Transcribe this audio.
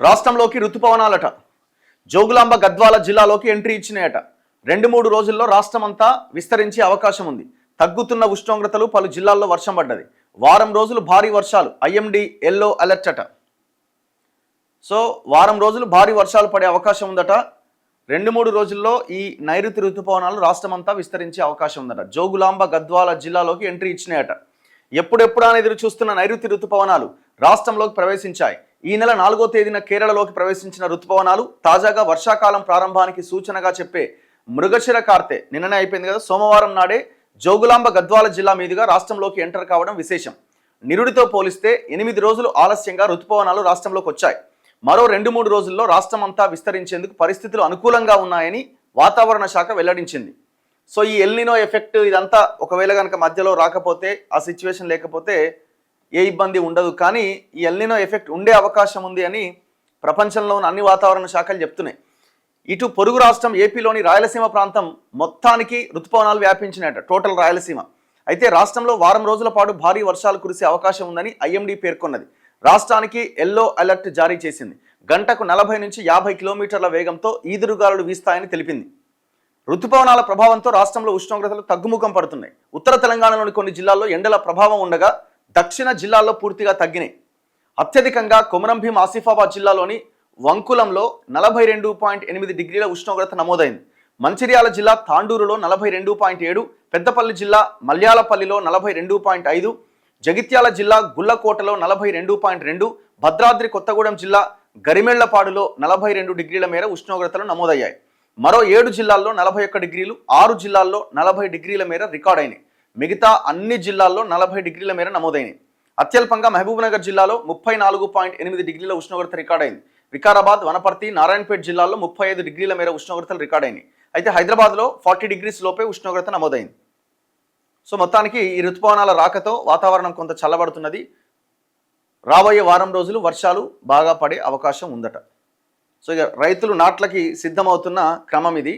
రాష్ట్రంలోకి రుతుపవనాలట. జోగులాంబ గద్వాల జిల్లాలోకి ఎంట్రీ ఇచ్చినాయట. 2-3 రోజుల్లో రాష్ట్రమంతా విస్తరించే అవకాశం ఉంది. తగ్గుతున్న ఉష్ణోగ్రతలు, పలు జిల్లాల్లో వర్షం పడ్డది. వారం రోజులు భారీ వర్షాలు, ఐఎండీ ఎల్లో అలర్ట్ అట. సో వారం రోజులు భారీ వర్షాలు పడే అవకాశం ఉందట. 2-3 రోజుల్లో ఈ నైరుతి ఋతుపవనాలు రాష్ట్రమంతా విస్తరించే అవకాశం ఉందట. జోగులాంబ గద్వాల జిల్లాలోకి ఎంట్రీ ఇచ్చినాయట. ఎప్పుడెప్పుడా ఎదురు చూస్తున్న నైరుతి ఋతుపవనాలు రాష్ట్రంలోకి ప్రవేశించాయి. ఈ నెల 4వ తేదీన కేరళలోకి ప్రవేశించిన ఋతుపవనాలు తాజాగా వర్షాకాలం ప్రారంభానికి సూచనగా చెప్పే మృగశిర కార్తె నిన్ననే అయిపోయింది కదా, సోమవారం నాడే జోగులాంబ గద్వాల జిల్లా మీదుగా రాష్ట్రంలోకి ఎంటర్ కావడం విశేషం. నిరుడితో పోలిస్తే 8 రోజులు ఆలస్యంగా ఋతుపవనాలు రాష్ట్రంలోకి వచ్చాయి. మరో 2-3 రోజుల్లో రాష్ట్రం అంతా విస్తరించేందుకు పరిస్థితులు అనుకూలంగా ఉన్నాయని వాతావరణ శాఖ వెల్లడించింది. సో ఈ ఎల్నినో ఎఫెక్ట్ ఇదంతా ఒకవేళ కనుక మధ్యలో రాకపోతే, ఆ సిచ్యువేషన్ లేకపోతే ఏ ఇబ్బంది ఉండదు. కానీ ఈ ఎల్నినో ఎఫెక్ట్ ఉండే అవకాశం ఉంది అని ప్రపంచంలో ఉన్న అన్ని వాతావరణ శాఖలు చెప్తున్నాయి. ఇటు పొరుగు రాష్ట్రం ఏపీలోని రాయలసీమ ప్రాంతం మొత్తానికి ఋతుపవనాలు వ్యాపించినట్ట, టోటల్ రాయలసీమ. అయితే రాష్ట్రంలో వారం రోజుల పాటు భారీ వర్షాలు కురిసే అవకాశం ఉందని ఐఎండీ పేర్కొన్నది. రాష్ట్రానికి ఎల్లో అలర్ట్ జారీ చేసింది. గంటకు 40 నుంచి 50 కిలోమీటర్ల వేగంతో ఈదురుగాలులు వీస్తాయని తెలిపింది. ఋతుపవనాల ప్రభావంతో రాష్ట్రంలో ఉష్ణోగ్రతలు తగ్గుముఖం పడుతున్నాయి. ఉత్తర తెలంగాణలోని కొన్ని జిల్లాల్లో ఎండల ప్రభావం ఉండగా దక్షిణ జిల్లాల్లో పూర్తిగా తగ్గినాయి. అత్యధికంగా కొమరంభీం ఆసిఫాబాద్ జిల్లాలోని వంకులంలో 42.8 డిగ్రీల ఉష్ణోగ్రత నమోదైంది. మంచిర్యాల జిల్లా తాండూరులో 42.7, పెద్దపల్లి జిల్లా మల్యాలపల్లిలో 42.5, జగిత్యాల జిల్లా గుల్లకోటలో 42.2, భద్రాద్రి కొత్తగూడెం జిల్లా గరిమెళ్లపాడులో 42 డిగ్రీల మేర ఉష్ణోగ్రతలు నమోదయ్యాయి. మరో 7 జిల్లాల్లో 41 డిగ్రీలు, 6 జిల్లాల్లో 40 డిగ్రీల మేర రికార్డైనాయి. మిగతా అన్ని జిల్లాల్లో 40 డిగ్రీల మేర నమోదైనాయి. అత్యల్పంగా మహబూబ్నగర్ జిల్లాలో 34.8 డిగ్రీల ఉష్ణోగ్రత రికార్డైంది. వికారాబాద్, వనపర్తి, నారాయణపేట జిల్లాల్లో 35 డిగ్రీల మేర ఉష్ణోగ్రతలు రికార్డైనాయి. అయితే హైదరాబాద్లో 40 డిగ్రీస్ లోపే ఉష్ణోగ్రత నమోదైంది. సో మొత్తానికి ఈ ఋతుపవనాల రాకతో వాతావరణం కొంత చల్లబడుతున్నది. రాబోయే వారం రోజులు వర్షాలు బాగా పడే అవకాశం ఉందట. సో ఇక రైతులు నాట్లకి సిద్ధమవుతున్న క్రమం ఇది.